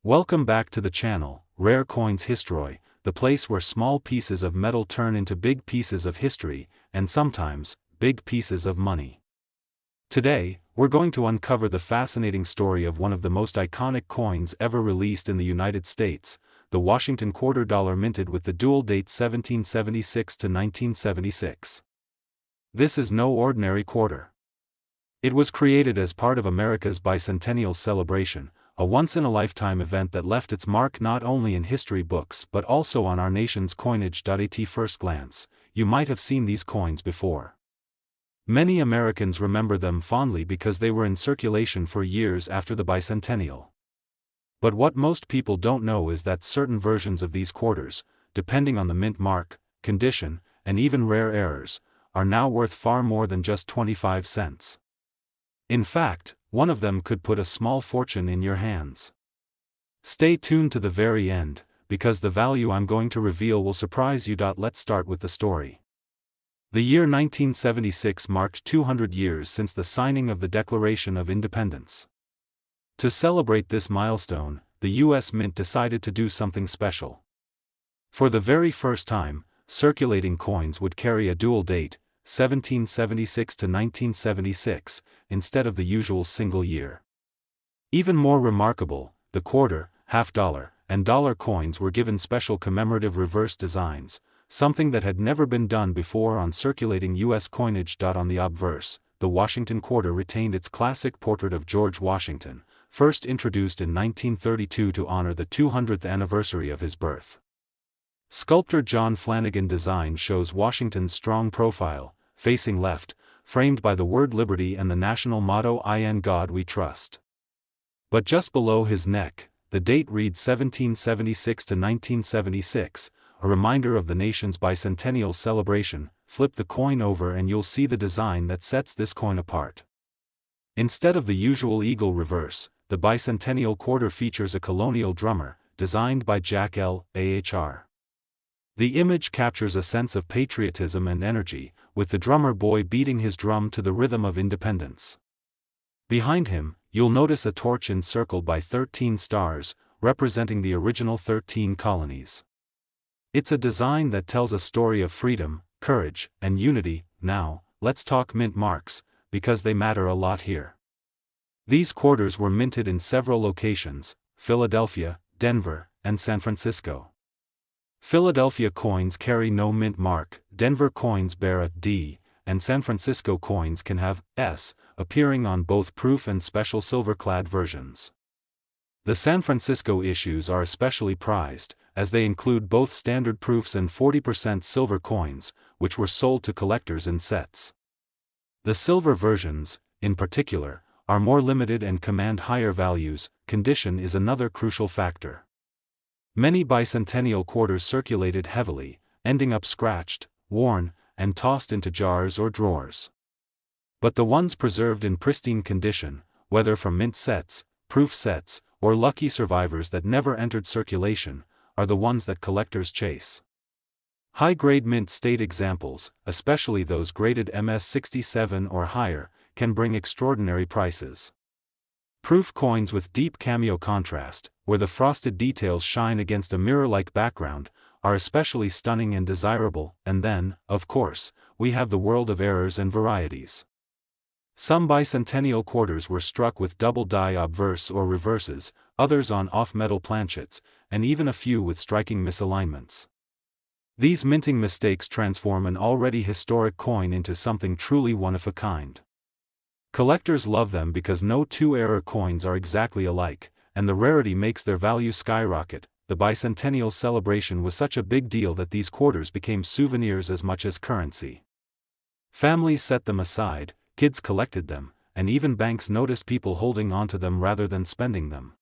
Welcome back to the channel, Rare Coins History, the place where small pieces of metal turn into big pieces of history, and sometimes, big pieces of money. Today, we're going to uncover the fascinating story of one of the most iconic coins ever released in the United States, the Washington Quarter Dollar minted with the dual date 1776 to 1976. This is no ordinary quarter. It was created as part of America's bicentennial celebration, a once-in-a-lifetime event that left its mark not only in history books but also on our nation's coinage. At first glance, you might have seen these coins before. Many Americans remember them fondly because they were in circulation for years after the bicentennial. But what most people don't know is that certain versions of these quarters, depending on the mint mark, condition, and even rare errors, are now worth far more than just 25 cents. In fact, one of them could put a small fortune in your hands. Stay tuned to the very end, because the value I'm going to reveal will surprise you. Let's start with the story. The year 1976 marked 200 years since the signing of the Declaration of Independence. To celebrate this milestone, the U.S. Mint decided to do something special. For the very first time, circulating coins would carry a dual date, 1776 to 1976, instead of the usual single year. Even more remarkable, the quarter, half-dollar, and dollar coins were given special commemorative reverse designs, something that had never been done before on circulating U.S. coinage. On the obverse, the Washington Quarter retained its classic portrait of George Washington, first introduced in 1932 to honor the 200th anniversary of his birth. Sculptor John Flanagan design shows Washington's strong profile, facing left, framed by the word liberty and the national motto "In God We Trust." But just below his neck, the date reads 1776 to 1976, a reminder of the nation's bicentennial celebration. Flip the coin over and you'll see the design that sets this coin apart. Instead of the usual eagle reverse, the Bicentennial Quarter features a colonial drummer, designed by Jack L. Ahr. The image captures a sense of patriotism and energy, with the drummer boy beating his drum to the rhythm of independence. Behind him, you'll notice a torch encircled by 13 stars, representing the original 13 colonies. It's a design that tells a story of freedom, courage, and unity. Now, let's talk mint marks, because they matter a lot here. These quarters were minted in several locations: Philadelphia, Denver, and San Francisco. Philadelphia coins carry no mint mark, Denver coins bear a D, and San Francisco coins can have S, appearing on both proof and special silver-clad versions. The San Francisco issues are especially prized, as they include both standard proofs and 40% silver coins, which were sold to collectors in sets. The silver versions, in particular, are more limited and command higher values. Condition is another crucial factor. Many bicentennial quarters circulated heavily, ending up scratched, worn, and tossed into jars or drawers. But the ones preserved in pristine condition, whether from mint sets, proof sets, or lucky survivors that never entered circulation, are the ones that collectors chase. High-grade mint state examples, especially those graded MS-67 or higher, can bring extraordinary prices. Proof coins with deep cameo contrast, where the frosted details shine against a mirror-like background, are especially stunning and desirable. And then, of course, we have the world of errors and varieties. Some bicentennial quarters were struck with double die obverse or reverses, others on off-metal planchets, and even a few with striking misalignments. These minting mistakes transform an already historic coin into something truly one-of-a-kind. Collectors love them because no two error coins are exactly alike, and the rarity makes their value skyrocket. The bicentennial celebration was such a big deal that these quarters became souvenirs as much as currency. Families set them aside, kids collected them, and even banks noticed people holding onto them rather than spending them.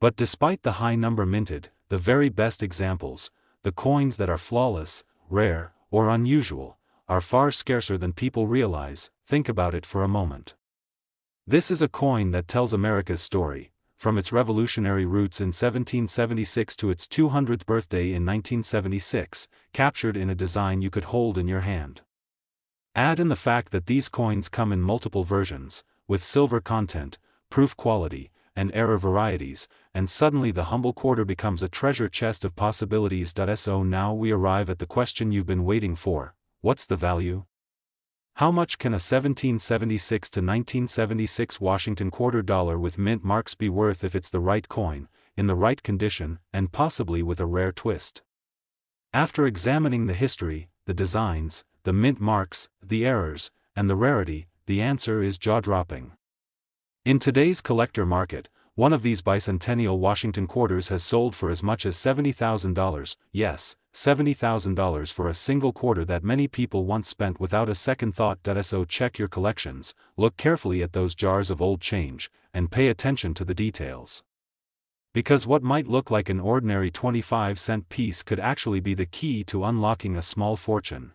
But despite the high number minted, the very best examples, the coins that are flawless, rare, or unusual, are far scarcer than people realize. Think about it for a moment. This is a coin that tells America's story, from its revolutionary roots in 1776 to its 200th birthday in 1976, captured in a design you could hold in your hand. Add in the fact that these coins come in multiple versions, with silver content, proof quality, and error varieties, and suddenly the humble quarter becomes a treasure chest of possibilities. So now we arrive at the question you've been waiting for: what's the value? How much can a 1776 to 1976 Washington Quarter Dollar with mint marks be worth if it's the right coin, in the right condition, and possibly with a rare twist? After examining the history, the designs, the mint marks, the errors, and the rarity, the answer is jaw-dropping. In today's collector market, one of these Bicentennial Washington Quarters has sold for as much as $70,000, yes, $70,000 for a single quarter that many people once spent without a second thought. So check your collections, look carefully at those jars of old change, and pay attention to the details. Because what might look like an ordinary 25-cent piece could actually be the key to unlocking a small fortune.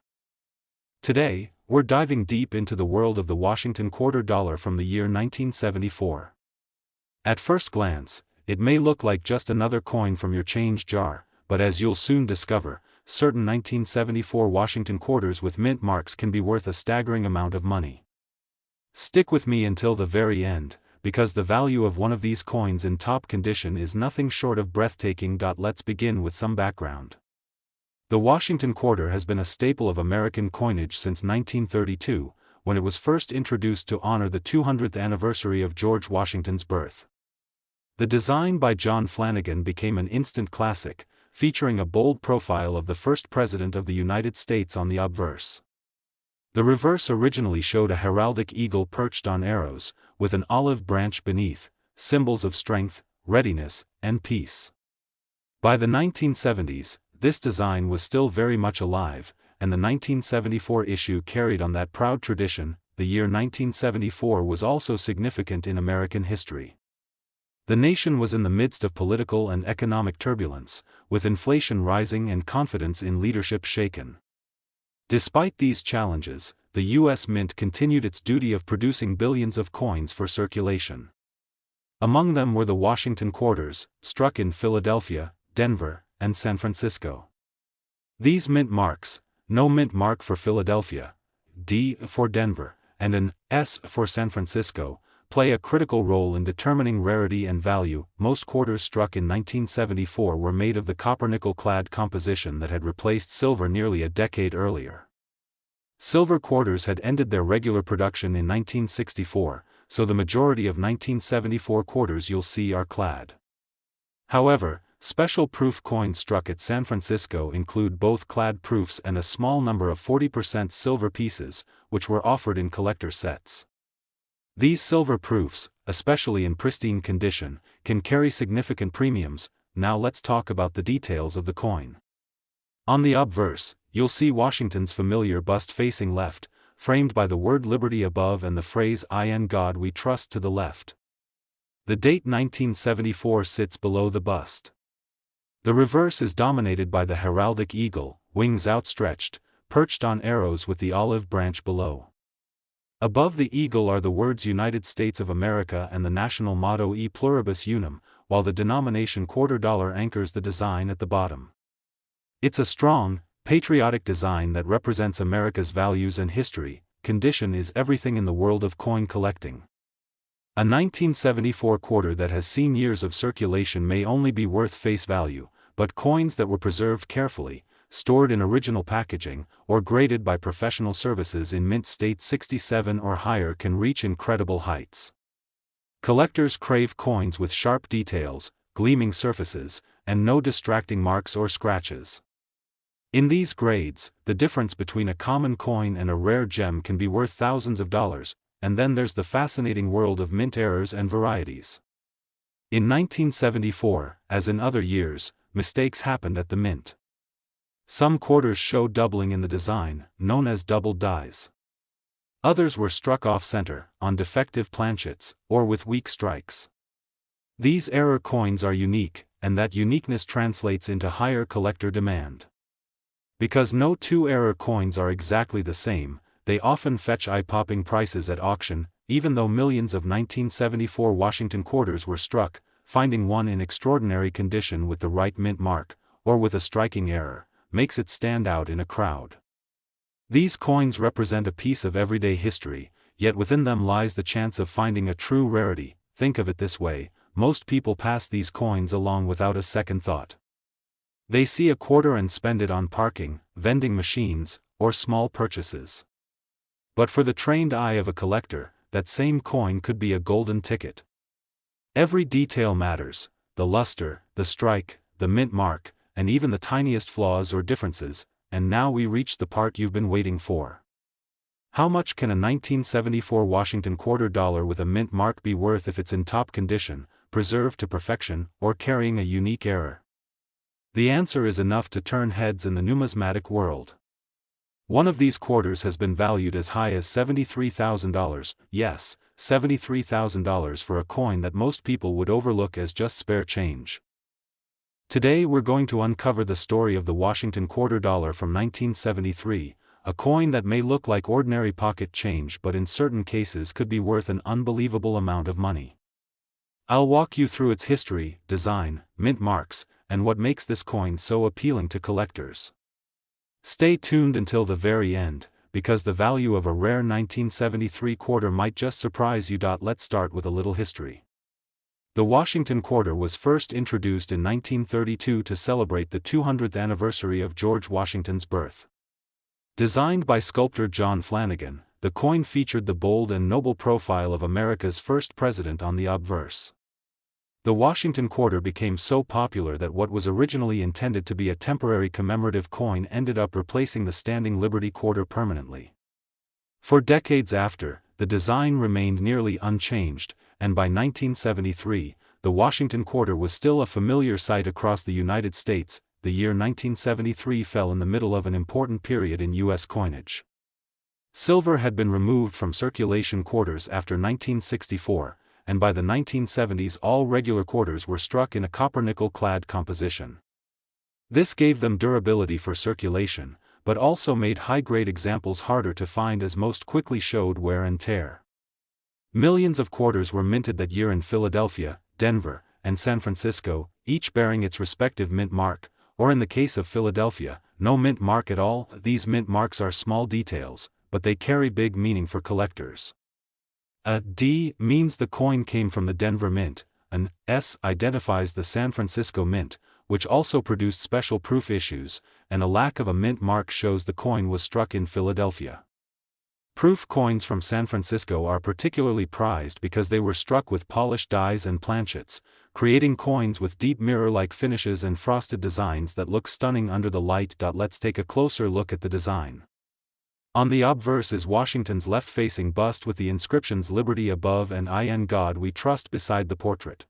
Today, we're diving deep into the world of the Washington Quarter Dollar from the year 1974. At first glance, it may look like just another coin from your change jar, but as you'll soon discover, certain 1974 Washington quarters with mint marks can be worth a staggering amount of money. Stick with me until the very end, because the value of one of these coins in top condition is nothing short of breathtaking. Let's begin with some background. The Washington Quarter has been a staple of American coinage since 1932, when it was first introduced to honor the 200th anniversary of George Washington's birth. The design by John Flanagan became an instant classic, featuring a bold profile of the first president of the United States on the obverse. The reverse originally showed a heraldic eagle perched on arrows, with an olive branch beneath, symbols of strength, readiness, and peace. By the 1970s, this design was still very much alive, and the 1974 issue carried on that proud tradition. The year 1974 was also significant in American history. The nation was in the midst of political and economic turbulence, with inflation rising and confidence in leadership shaken. Despite these challenges, the U.S. Mint continued its duty of producing billions of coins for circulation. Among them were the Washington Quarters, struck in Philadelphia, Denver, and San Francisco. These mint marks, no mint mark for Philadelphia, D for Denver, and an S for San Francisco, play a critical role in determining rarity and value. Most quarters struck in 1974 were made of the copper-nickel-clad composition that had replaced silver nearly a decade earlier. Silver quarters had ended their regular production in 1964, so the majority of 1974 quarters you'll see are clad. However, special proof coins struck at San Francisco include both clad proofs and a small number of 40% silver pieces, which were offered in collector sets. These silver proofs, especially in pristine condition, can carry significant premiums. Now let's talk about the details of the coin. On the obverse, you'll see Washington's familiar bust facing left, framed by the word liberty above and the phrase "In God We Trust" to the left. The date 1974 sits below the bust. The reverse is dominated by the heraldic eagle, wings outstretched, perched on arrows with the olive branch below. Above the eagle are the words United States of America and the national motto E Pluribus Unum, while the denomination quarter dollar anchors the design at the bottom. It's a strong, patriotic design that represents America's values and history. Condition is everything in the world of coin collecting. A 1974 quarter that has seen years of circulation may only be worth face value, but coins that were preserved carefully, stored in original packaging, or graded by professional services in mint state 67 or higher can reach incredible heights. Collectors crave coins with sharp details, gleaming surfaces, and no distracting marks or scratches. In these grades, the difference between a common coin and a rare gem can be worth thousands of dollars, and then there's the fascinating world of mint errors and varieties. In 1974, as in other years, mistakes happened at the mint. Some quarters show doubling in the design, known as doubled dies. Others were struck off-center, on defective planchets, or with weak strikes. These error coins are unique, and that uniqueness translates into higher collector demand. Because no two error coins are exactly the same, they often fetch eye-popping prices at auction. Even though millions of 1974 Washington quarters were struck, finding one in extraordinary condition with the right mint mark, or with a striking error, makes it stand out in a crowd. These coins represent a piece of everyday history, yet within them lies the chance of finding a true rarity. Think of it this way: most people pass these coins along without a second thought. They see a quarter and spend it on parking, vending machines, or small purchases. But for the trained eye of a collector, that same coin could be a golden ticket. Every detail matters: the luster, the strike, the mint mark, and even the tiniest flaws or differences. And now we reach the part you've been waiting for. How much can a 1974 Washington Quarter Dollar with a mint mark be worth if it's in top condition, preserved to perfection, or carrying a unique error? The answer is enough to turn heads in the numismatic world. One of these quarters has been valued as high as $73,000, yes, $73,000 for a coin that most people would overlook as just spare change. Today we're going to uncover the story of the Washington Quarter Dollar from 1973, a coin that may look like ordinary pocket change but in certain cases could be worth an unbelievable amount of money. I'll walk you through its history, design, mint marks, and what makes this coin so appealing to collectors. Stay tuned until the very end, because the value of a rare 1973 quarter might just surprise you. Let's start with a little history. The Washington Quarter was first introduced in 1932 to celebrate the 200th anniversary of George Washington's birth. Designed by sculptor John Flanagan, the coin featured the bold and noble profile of America's first president on the obverse. The Washington Quarter became so popular that what was originally intended to be a temporary commemorative coin ended up replacing the standing Liberty Quarter permanently. For decades after, the design remained nearly unchanged, and by 1973, the Washington Quarter was still a familiar sight across the United States. The year 1973 fell in the middle of an important period in U.S. coinage. Silver had been removed from circulation quarters after 1964, and by the 1970s all regular quarters were struck in a copper-nickel-clad composition. This gave them durability for circulation, but also made high-grade examples harder to find as most quickly showed wear and tear. Millions of quarters were minted that year in Philadelphia, Denver, and San Francisco, each bearing its respective mint mark, or in the case of Philadelphia, no mint mark at all. These mint marks are small details, but they carry big meaning for collectors. A D means the coin came from the Denver Mint, an S identifies the San Francisco Mint, which also produced special proof issues, and a lack of a mint mark shows the coin was struck in Philadelphia. Proof coins from San Francisco are particularly prized because they were struck with polished dies and planchets, creating coins with deep mirror-like finishes and frosted designs that look stunning under the light. Let's take a closer look at the design. On the obverse is Washington's left-facing bust with the inscriptions Liberty above and In God We Trust beside the portrait.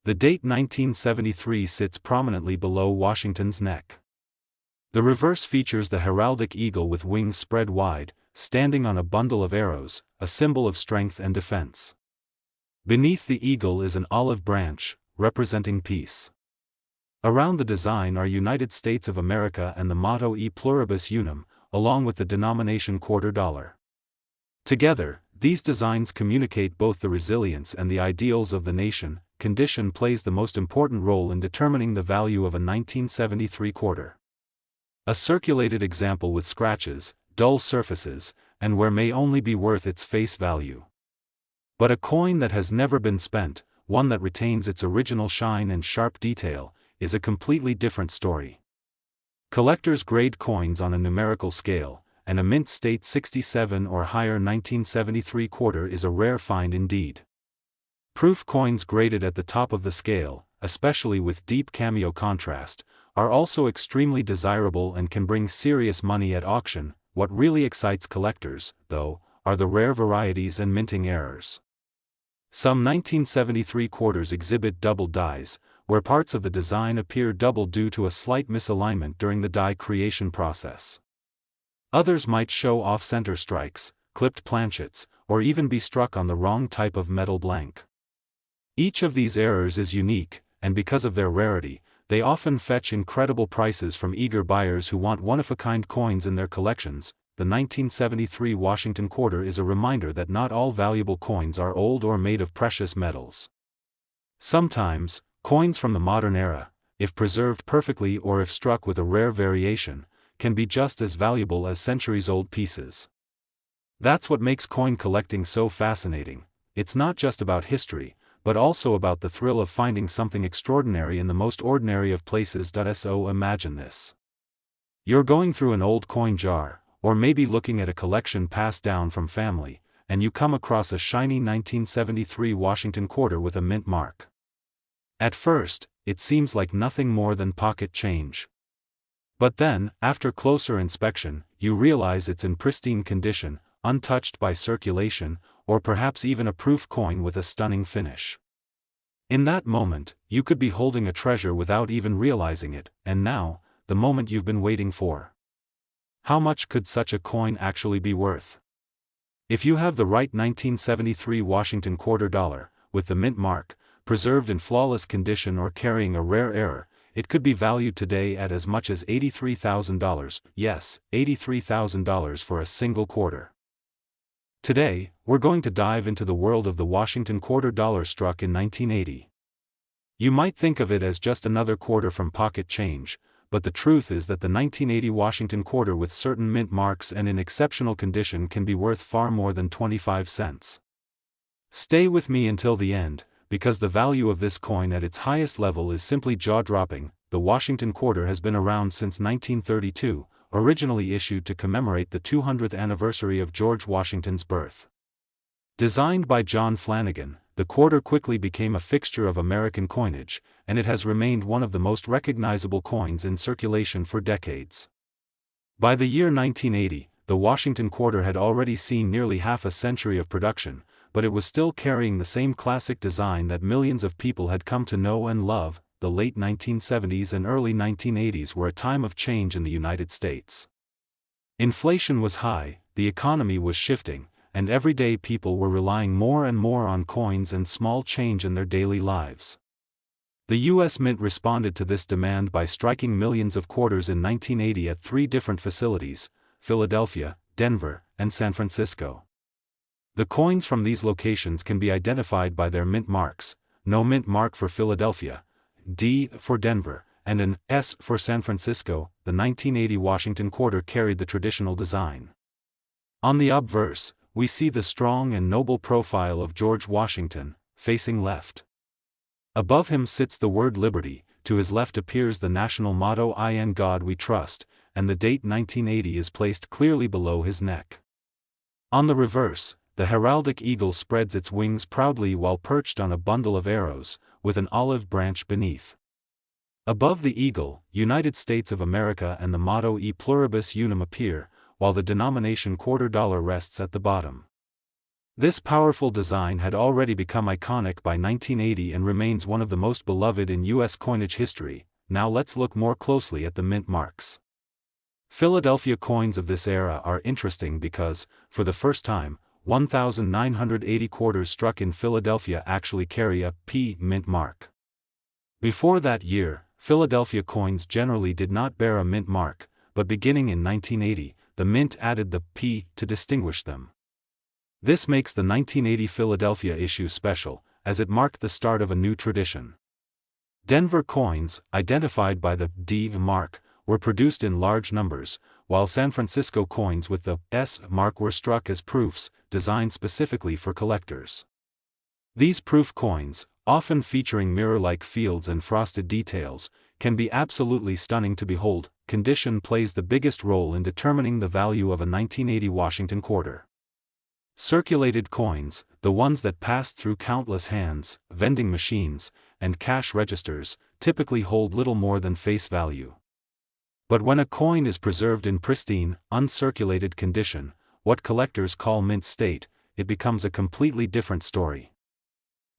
The date 1973 sits prominently below Washington's neck. The reverse features the heraldic eagle with wings spread wide, standing on a bundle of arrows, a symbol of strength and defense. Beneath the eagle is an olive branch, representing peace. Around the design are United States of America and the motto E Pluribus Unum, along with the denomination quarter dollar. Together, these designs communicate both the resilience and the ideals of the nation. Condition plays the most important role in determining the value of a 1973 quarter. A circulated example with scratches, dull surfaces, and wear may only be worth its face value. But a coin that has never been spent, one that retains its original shine and sharp detail, is a completely different story. Collectors grade coins on a numerical scale, and a mint state 67 or higher 1973 quarter is a rare find indeed. Proof coins graded at the top of the scale, especially with deep cameo contrast, are also extremely desirable and can bring serious money at auction. What really excites collectors, though, are the rare varieties and minting errors. Some 1973 quarters exhibit double dies, where parts of the design appear double due to a slight misalignment during the die creation process. Others might show off-center strikes, clipped planchets, or even be struck on the wrong type of metal blank. Each of these errors is unique, and because of their rarity, they often fetch incredible prices from eager buyers who want one-of-a-kind coins in their collections. The 1973 Washington Quarter is a reminder that not all valuable coins are old or made of precious metals. Sometimes, coins from the modern era, if preserved perfectly or if struck with a rare variation, can be just as valuable as centuries-old pieces. That's what makes coin collecting so fascinating. It's not just about history, but also about the thrill of finding something extraordinary in the most ordinary of places. So imagine this. You're going through an old coin jar, or maybe looking at a collection passed down from family, and you come across a shiny 1973 Washington Quarter with a mint mark. At first, it seems like nothing more than pocket change. But then, after closer inspection, you realize it's in pristine condition, untouched by circulation, or perhaps even a proof coin with a stunning finish. In that moment, you could be holding a treasure without even realizing it, and now, the moment you've been waiting for. How much could such a coin actually be worth? If you have the right 1973 Washington Quarter Dollar, with the mint mark, preserved in flawless condition or carrying a rare error, it could be valued today at as much as $83,000, yes, $83,000 for a single quarter. Today, we're going to dive into the world of the Washington Quarter Dollar struck in 1980. You might think of it as just another quarter from pocket change, but the truth is that the 1980 Washington Quarter with certain mint marks and in exceptional condition can be worth far more than 25 cents. Stay with me until the end, because the value of this coin at its highest level is simply jaw-dropping. The Washington Quarter has been around since 1932, originally issued to commemorate the 200th anniversary of George Washington's birth. Designed by John Flanagan, the quarter quickly became a fixture of American coinage, and it has remained one of the most recognizable coins in circulation for decades. By the year 1980, the Washington Quarter had already seen nearly half a century of production, but it was still carrying the same classic design that millions of people had come to know and love. The late 1970s and early 1980s were a time of change in the United States. Inflation was high, the economy was shifting, and everyday people were relying more and more on coins and small change in their daily lives. The U.S. Mint responded to this demand by striking millions of quarters in 1980 at 3 different facilities: Philadelphia, Denver, and San Francisco. The coins from these locations can be identified by their mint marks: no mint mark for Philadelphia, D for Denver, and an S for San Francisco. The 1980 Washington Quarter carried the traditional design. On the obverse, we see the strong and noble profile of George Washington, facing left. Above him sits the word Liberty, to his left appears the national motto "In God We Trust," and the date 1980 is placed clearly below his neck. On the reverse, the heraldic eagle spreads its wings proudly while perched on a bundle of arrows, with an olive branch beneath. Above the eagle, United States of America and the motto E Pluribus Unum appear, while the denomination quarter dollar rests at the bottom. This powerful design had already become iconic by 1980 and remains one of the most beloved in U.S. coinage history. Now let's look more closely at the mint marks. Philadelphia coins of this era are interesting because, for the first time, 1,980 quarters struck in Philadelphia actually carry a P mint mark. Before that year, Philadelphia coins generally did not bear a mint mark, but beginning in 1980, the mint added the P to distinguish them. This makes the 1980 Philadelphia issue special, as it marked the start of a new tradition. Denver coins, identified by the D mark, were produced in large numbers, while San Francisco coins with the S mark were struck as proofs, designed specifically for collectors. These proof coins, often featuring mirror-like fields and frosted details, can be absolutely stunning to behold. Condition plays the biggest role in determining the value of a 1980 Washington Quarter. Circulated coins, the ones that passed through countless hands, vending machines, and cash registers, typically hold little more than face value. But when a coin is preserved in pristine, uncirculated condition, what collectors call mint state, it becomes a completely different story.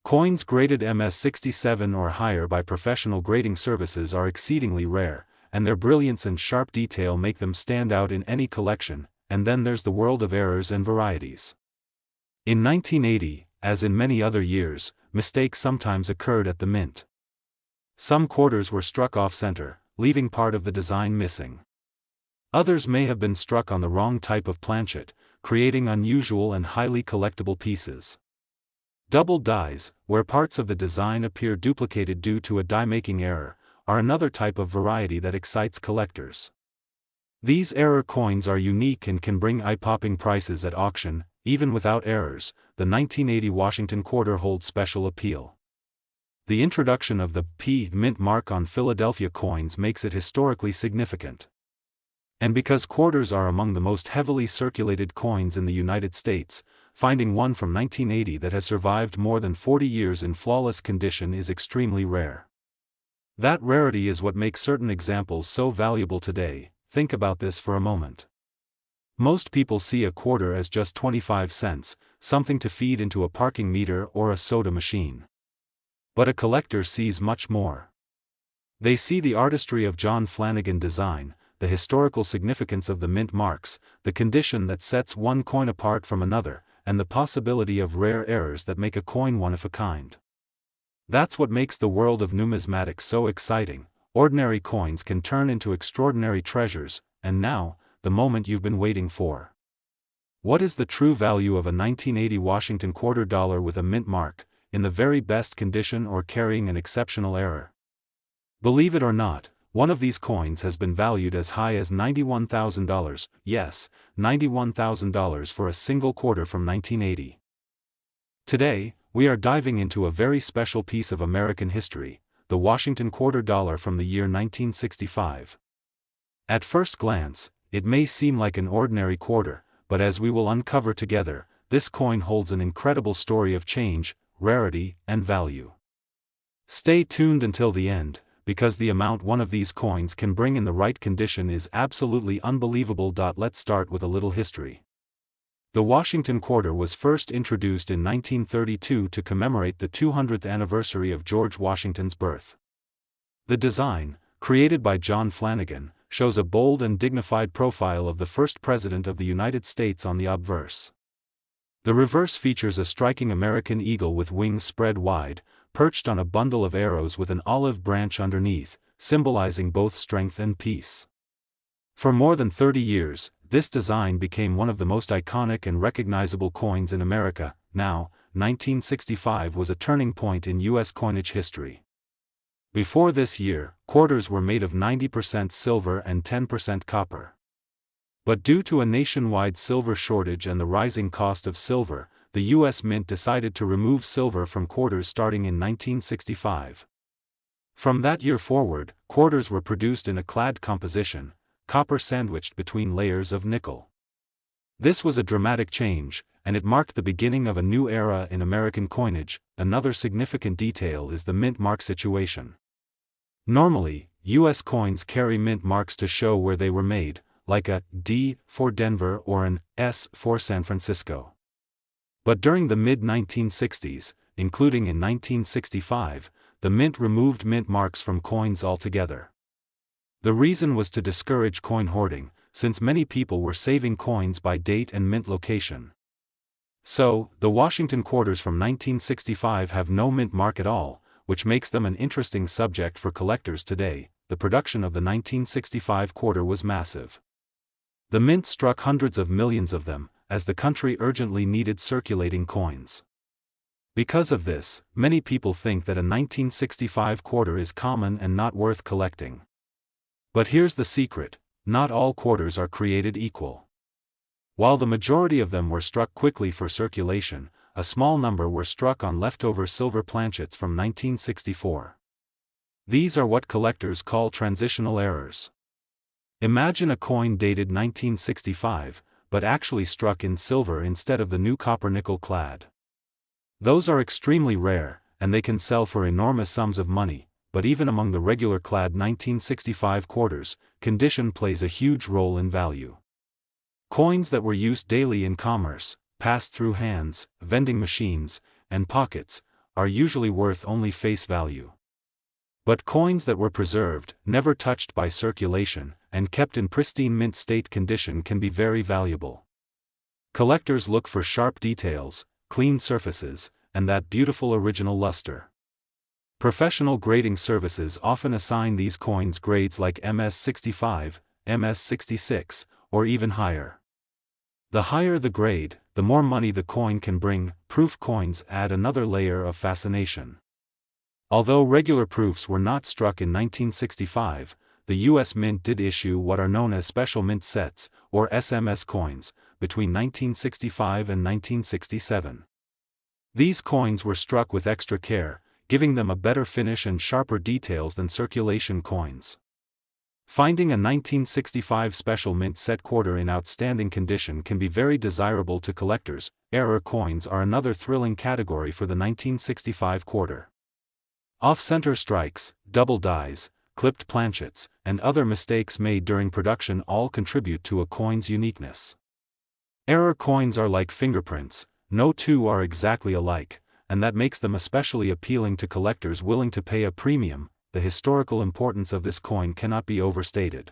Coins graded MS-67 or higher by professional grading services are exceedingly rare, and their brilliance and sharp detail make them stand out in any collection. And then there's the world of errors and varieties. In 1980, as in many other years, mistakes sometimes occurred at the mint. Some quarters were struck off-center, leaving part of the design missing. Others may have been struck on the wrong type of planchet, creating unusual and highly collectible pieces. Double dies, where parts of the design appear duplicated due to a die-making error, are another type of variety that excites collectors. These error coins are unique and can bring eye-popping prices at auction. Even without errors, the 1980 Washington Quarter holds special appeal. The introduction of the P mint mark on Philadelphia coins makes it historically significant. And because quarters are among the most heavily circulated coins in the United States, finding one from 1980 that has survived more than 40 years in flawless condition is extremely rare. That rarity is what makes certain examples so valuable today. Think about this for a moment. Most people see a quarter as just 25 cents, something to feed into a parking meter or a soda machine. But a collector sees much more. They see the artistry of John Flanagan design, the historical significance of the mint marks, the condition that sets one coin apart from another, and the possibility of rare errors that make a coin one of a kind. That's what makes the world of numismatics so exciting. Ordinary coins can turn into extraordinary treasures, and now, the moment you've been waiting for. What is the true value of a 1980 Washington Quarter Dollar with a mint mark, in the very best condition or carrying an exceptional error? Believe it or not, one of these coins has been valued as high as $91,000, yes, $91,000 for a single quarter from 1980. Today, we are diving into a very special piece of American history, the Washington Quarter Dollar from the year 1965. At first glance, it may seem like an ordinary quarter, but as we will uncover together, this coin holds an incredible story of change, rarity, and value. Stay tuned until the end, because the amount one of these coins can bring in the right condition is absolutely unbelievable. Let's start with a little history. The Washington Quarter was first introduced in 1932 to commemorate the 200th anniversary of George Washington's birth. The design, created by John Flanagan, shows a bold and dignified profile of the first president of the United States on the obverse. The reverse features a striking American eagle with wings spread wide, perched on a bundle of arrows with an olive branch underneath, symbolizing both strength and peace. For more than 30 years, this design became one of the most iconic and recognizable coins in America. Now, 1965 was a turning point in U.S. coinage history. Before this year, quarters were made of 90% silver and 10% copper. But due to a nationwide silver shortage and the rising cost of silver, the U.S. Mint decided to remove silver from quarters starting in 1965. From that year forward, quarters were produced in a clad composition, copper sandwiched between layers of nickel. This was a dramatic change, and it marked the beginning of a new era in American coinage. Another significant detail is the mint mark situation. Normally, U.S. coins carry mint marks to show where they were made, like a D for Denver or an S for San Francisco. But during the mid-1960s, including in 1965, the mint removed mint marks from coins altogether. The reason was to discourage coin hoarding, since many people were saving coins by date and mint location. So, the Washington quarters from 1965 have no mint mark at all, which makes them an interesting subject for collectors today. The production of the 1965 quarter was massive. The mint struck hundreds of millions of them, as the country urgently needed circulating coins. Because of this, many people think that a 1965 quarter is common and not worth collecting. But here's the secret: not all quarters are created equal. While the majority of them were struck quickly for circulation, a small number were struck on leftover silver planchets from 1964. These are what collectors call transitional errors. Imagine a coin dated 1965, but actually struck in silver instead of the new copper-nickel clad. Those are extremely rare, and they can sell for enormous sums of money, but even among the regular clad 1965 quarters, condition plays a huge role in value. Coins that were used daily in commerce, passed through hands, vending machines, and pockets, are usually worth only face value. But coins that were preserved, never touched by circulation, and kept in pristine mint state condition can be very valuable. Collectors look for sharp details, clean surfaces, and that beautiful original luster. Professional grading services often assign these coins grades like MS65, MS66, or even higher. The higher the grade, the more money the coin can bring. Proof coins add another layer of fascination. Although regular proofs were not struck in 1965, the U.S. Mint did issue what are known as special mint sets, or SMS coins, between 1965 and 1967. These coins were struck with extra care, giving them a better finish and sharper details than circulation coins. Finding a 1965 special mint set quarter in outstanding condition can be very desirable to collectors. Error coins are another thrilling category for the 1965 quarter. Off-center strikes, double dies, clipped planchets, and other mistakes made during production all contribute to a coin's uniqueness. Error coins are like fingerprints, no two are exactly alike, and that makes them especially appealing to collectors willing to pay a premium. The historical importance of this coin cannot be overstated.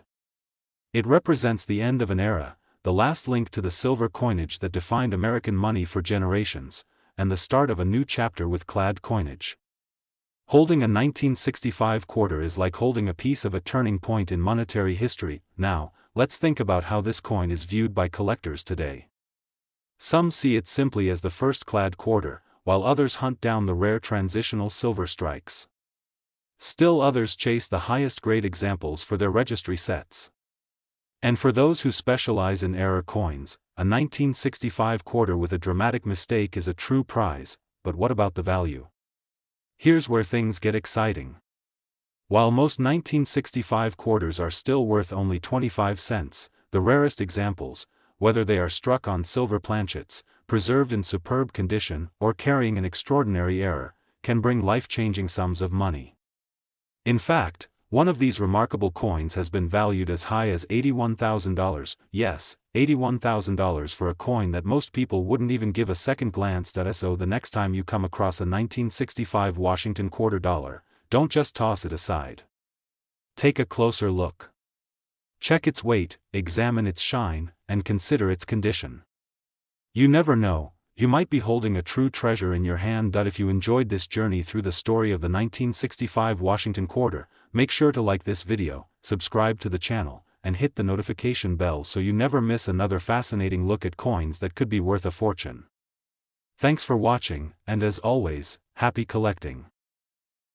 It represents the end of an era, the last link to the silver coinage that defined American money for generations, and the start of a new chapter with clad coinage. Holding a 1965 quarter is like holding a piece of a turning point in monetary history. Now, let's think about how this coin is viewed by collectors today. Some see it simply as the first clad quarter, while others hunt down the rare transitional silver strikes. Still others chase the highest grade examples for their registry sets. And for those who specialize in error coins, a 1965 quarter with a dramatic mistake is a true prize. But what about the value? Here's where things get exciting. While most 1965 quarters are still worth only 25 cents, the rarest examples, whether they are struck on silver planchets, preserved in superb condition, or carrying an extraordinary error, can bring life-changing sums of money. In fact, one of these remarkable coins has been valued as high as $81,000, yes, $81,000 for a coin that most people wouldn't even give a second glance at. So the next time you come across a 1965 Washington Quarter Dollar, don't just toss it aside. Take a closer look. Check its weight, examine its shine, and consider its condition. You never know, you might be holding a true treasure in your hand. If you enjoyed this journey through the story of the 1965 Washington Quarter, make sure to like this video, subscribe to the channel, and hit the notification bell so you never miss another fascinating look at coins that could be worth a fortune. Thanks for watching, and as always, happy collecting.